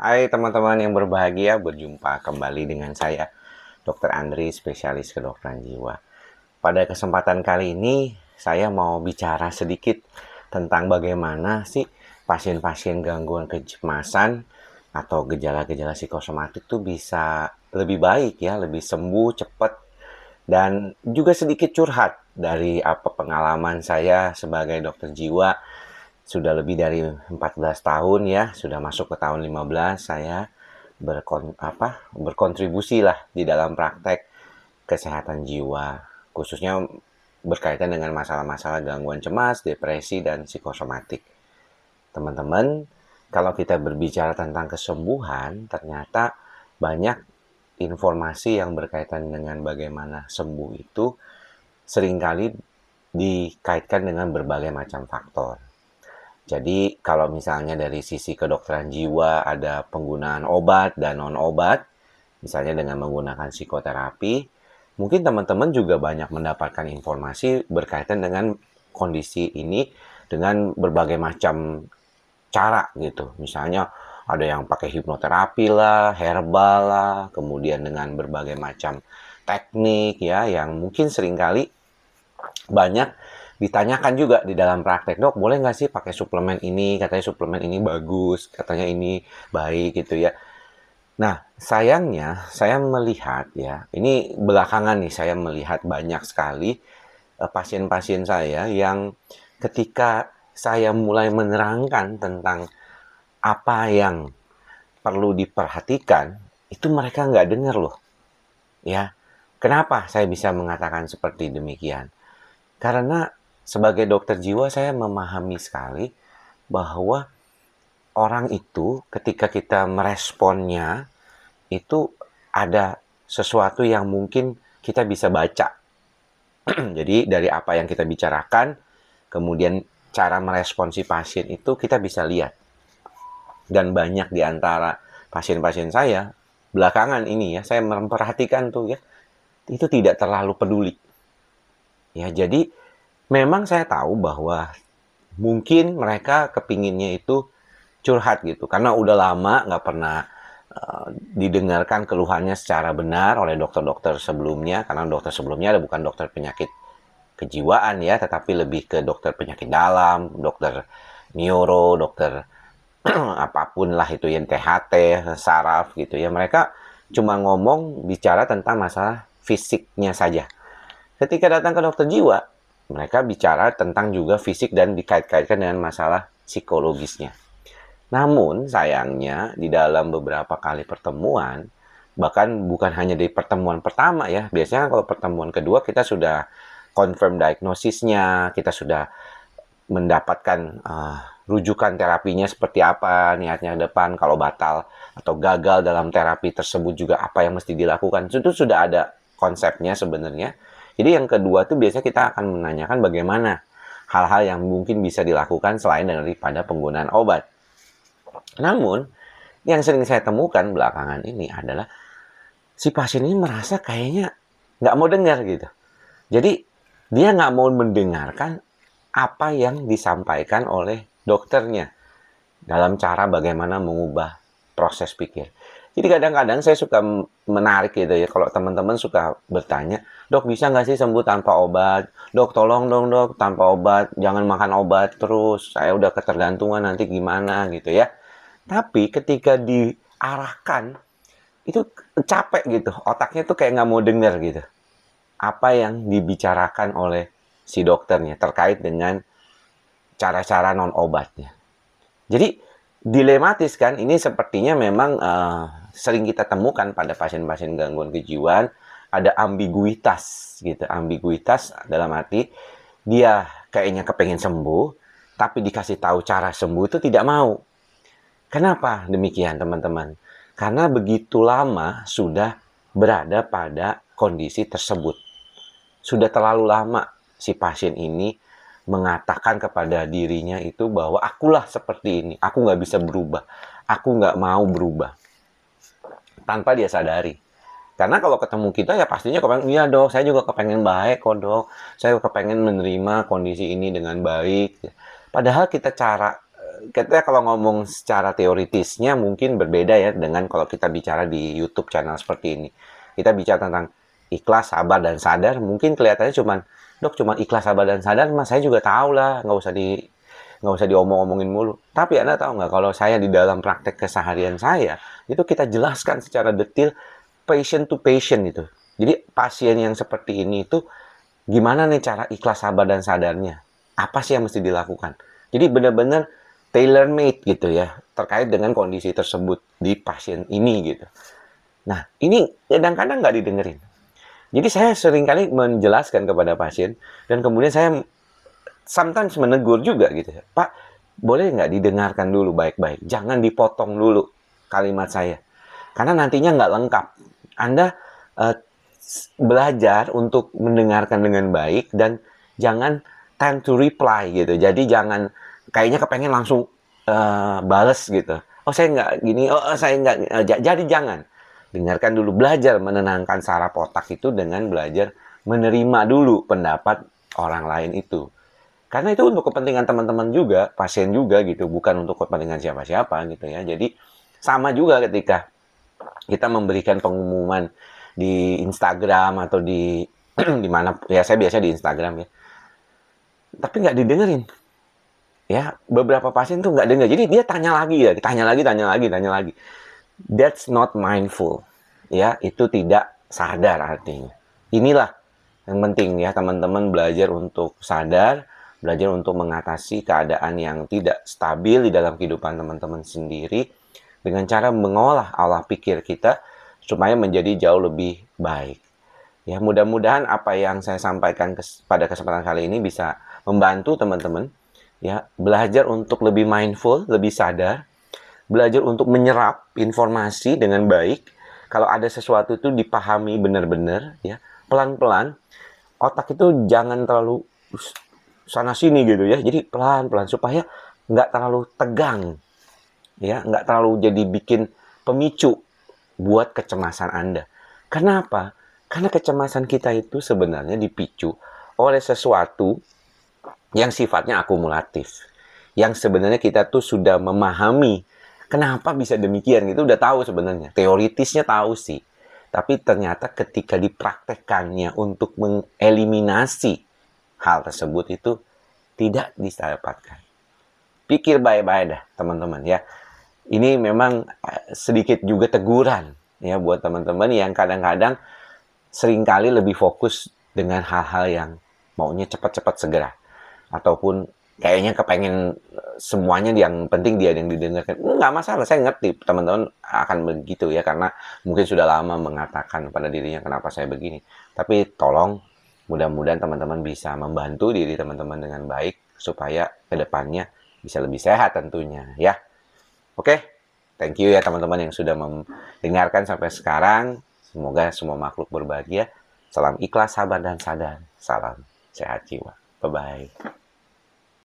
Hai teman-teman yang berbahagia, berjumpa kembali dengan saya, Dr. Andri, spesialis kedokteran jiwa. Pada kesempatan kali ini, saya mau bicara sedikit tentang bagaimana sih pasien-pasien gangguan kecemasan atau gejala-gejala psikosomatik itu bisa lebih baik ya, lebih sembuh, cepat. Dan juga sedikit curhat dari apa pengalaman saya sebagai dokter jiwa. Sudah lebih dari 14 tahun ya, sudah masuk ke tahun 15 saya berkontribusi lah di dalam praktek kesehatan jiwa, khususnya berkaitan dengan masalah-masalah gangguan cemas, depresi, dan psikosomatik. Teman-teman, kalau kita berbicara tentang kesembuhan, ternyata banyak informasi yang berkaitan dengan bagaimana sembuh itu seringkali dikaitkan dengan berbagai macam faktor. Jadi kalau misalnya dari sisi kedokteran jiwa ada penggunaan obat dan non-obat, misalnya dengan menggunakan psikoterapi, mungkin teman-teman juga banyak mendapatkan informasi berkaitan dengan kondisi ini dengan berbagai macam cara gitu. Misalnya ada yang pakai hipnoterapi lah, herbal lah, kemudian dengan berbagai macam teknik ya yang mungkin seringkali banyak ditanyakan juga di dalam praktek, dok boleh nggak sih pakai suplemen ini, katanya suplemen ini bagus, katanya ini baik gitu ya. Nah, sayangnya saya melihat ya, ini belakangan nih saya melihat banyak sekali pasien-pasien saya yang ketika saya mulai menerangkan tentang apa yang perlu diperhatikan, itu mereka nggak dengar loh. Ya, kenapa saya bisa mengatakan seperti demikian? Karena sebagai dokter jiwa saya memahami sekali bahwa orang itu ketika kita meresponnya itu ada sesuatu yang mungkin kita bisa baca. Jadi dari apa yang kita bicarakan, kemudian cara merespon si pasien itu kita bisa lihat. Dan banyak di antara pasien-pasien saya belakangan ini ya, saya memperhatikan tuh ya, itu tidak terlalu peduli. Ya, jadi memang saya tahu bahwa mungkin mereka kepinginnya itu curhat gitu, karena udah lama nggak pernah didengarkan keluhannya secara benar oleh dokter-dokter sebelumnya, karena dokter sebelumnya ada bukan dokter penyakit kejiwaan ya, tetapi lebih ke dokter penyakit dalam, dokter neuro, dokter apapun lah itu yang THT, saraf gitu ya. Mereka cuma ngomong bicara tentang masalah fisiknya saja. Ketika datang ke dokter jiwa, mereka bicara tentang juga fisik dan dikait-kaitkan dengan masalah psikologisnya. Namun sayangnya di dalam beberapa kali pertemuan, bahkan bukan hanya di pertemuan pertama ya, biasanya kalau pertemuan kedua kita sudah confirm diagnosisnya, kita sudah mendapatkan rujukan terapinya seperti apa, niatnya ke depan, kalau batal atau gagal dalam terapi tersebut juga apa yang mesti dilakukan. Itu sudah ada konsepnya sebenarnya. Jadi yang kedua tuh biasanya kita akan menanyakan bagaimana hal-hal yang mungkin bisa dilakukan selain daripada penggunaan obat. Namun, yang sering saya temukan belakangan ini adalah si pasien ini merasa kayaknya nggak mau dengar gitu. Jadi, dia nggak mau mendengarkan apa yang disampaikan oleh dokternya dalam cara bagaimana mengubah proses pikir. Jadi kadang-kadang saya suka menarik gitu ya, kalau teman-teman suka bertanya, dok bisa nggak sih sembuh tanpa obat? Dok tolong dong dok, tanpa obat, jangan makan obat terus, saya udah ketergantungan nanti gimana gitu ya. Tapi ketika diarahkan, itu capek gitu, otaknya tuh kayak nggak mau denger gitu. Apa yang dibicarakan oleh si dokternya terkait dengan cara-cara non-obatnya. Jadi dilematis kan, ini sepertinya memang sering kita temukan pada pasien-pasien gangguan kejiwaan, ada ambiguitas gitu. Ambiguitas dalam arti dia kayaknya kepengen sembuh, tapi dikasih tahu cara sembuh itu tidak mau. Kenapa demikian teman-teman? Karena begitu lama sudah berada pada kondisi tersebut. Sudah terlalu lama si pasien ini mengatakan kepada dirinya itu bahwa akulah seperti ini, aku nggak bisa berubah, aku nggak mau berubah, tanpa dia sadari. Karena kalau ketemu kita ya pastinya kepengen, iya dok, saya juga kepengen baik kok dok, saya kepengen menerima kondisi ini dengan baik. Padahal kita cara kita kalau ngomong secara teoritisnya mungkin berbeda ya dengan kalau kita bicara di YouTube channel seperti ini. Kita bicara tentang ikhlas, sabar, dan sadar. Mungkin kelihatannya dok, cuma ikhlas, sabar, dan sadar, mas saya juga tahu lah, nggak usah diomong-omongin mulu. Tapi Anda tahu nggak, kalau saya di dalam praktek keseharian saya, itu kita jelaskan secara detail, patient to patient itu. Jadi pasien yang seperti ini itu, gimana nih cara ikhlas, sabar, dan sadarnya? Apa sih yang mesti dilakukan? Jadi benar-benar tailor-made gitu ya, terkait dengan kondisi tersebut di pasien ini gitu. Nah, ini kadang-kadang nggak didengerin. Jadi saya seringkali menjelaskan kepada pasien, dan kemudian saya sometimes menegur juga gitu ya. Pak, boleh nggak didengarkan dulu baik-baik? Jangan dipotong dulu kalimat saya. Karena nantinya nggak lengkap. Anda belajar untuk mendengarkan dengan baik, dan jangan time to reply gitu. Jadi jangan kayaknya kepengen langsung bales gitu. Oh saya nggak gini, saya nggak. Jadi jangan. Dengarkan dulu, belajar menenangkan saraf otak itu dengan belajar menerima dulu pendapat orang lain itu. Karena itu untuk kepentingan teman-teman juga, pasien juga gitu, bukan untuk kepentingan siapa-siapa gitu ya. Jadi sama juga ketika kita memberikan pengumuman di Instagram atau di di mana ya, saya biasa di Instagram ya. Tapi nggak didengerin. Ya, beberapa pasien tuh nggak dengar. Jadi dia tanya lagi ya, tanya lagi. That's not mindful. Ya, itu tidak sadar artinya. Inilah yang penting ya, teman-teman belajar untuk sadar, belajar untuk mengatasi keadaan yang tidak stabil di dalam kehidupan teman-teman sendiri dengan cara mengolah olah pikir kita supaya menjadi jauh lebih baik. Ya, mudah-mudahan apa yang saya sampaikan pada kesempatan kali ini bisa membantu teman-teman ya, belajar untuk lebih mindful, lebih sadar, belajar untuk menyerap informasi dengan baik. Kalau ada sesuatu itu dipahami benar-benar ya, pelan-pelan. Otak itu jangan terlalu sana sini gitu ya. Jadi pelan-pelan supaya nggak terlalu tegang. Ya, nggak terlalu jadi bikin pemicu buat kecemasan Anda. Kenapa? Karena kecemasan kita itu sebenarnya dipicu oleh sesuatu yang sifatnya akumulatif. Yang sebenarnya kita tuh sudah memahami kenapa bisa demikian, gitu udah tahu sebenarnya. Teoritisnya tahu sih. Tapi ternyata ketika dipraktekkannya untuk mengeliminasi hal tersebut itu tidak didapatkan. Pikir baik-baik dah teman-teman ya. Ini memang sedikit juga teguran ya buat teman-teman yang kadang-kadang seringkali lebih fokus dengan hal-hal yang maunya cepat-cepat segera. Ataupun kayaknya kepengen semuanya yang penting dia yang didengarkan. Nggak masalah, saya ngerti teman-teman akan begitu ya, karena mungkin sudah lama mengatakan pada dirinya kenapa saya begini. Tapi tolong, mudah-mudahan teman-teman bisa membantu diri teman-teman dengan baik supaya kedepannya bisa lebih sehat tentunya ya. Oke, thank you ya teman-teman yang sudah mendengarkan sampai sekarang. Semoga semua makhluk berbahagia. Salam ikhlas, sabar, dan sadar. Salam sehat jiwa. Bye-bye.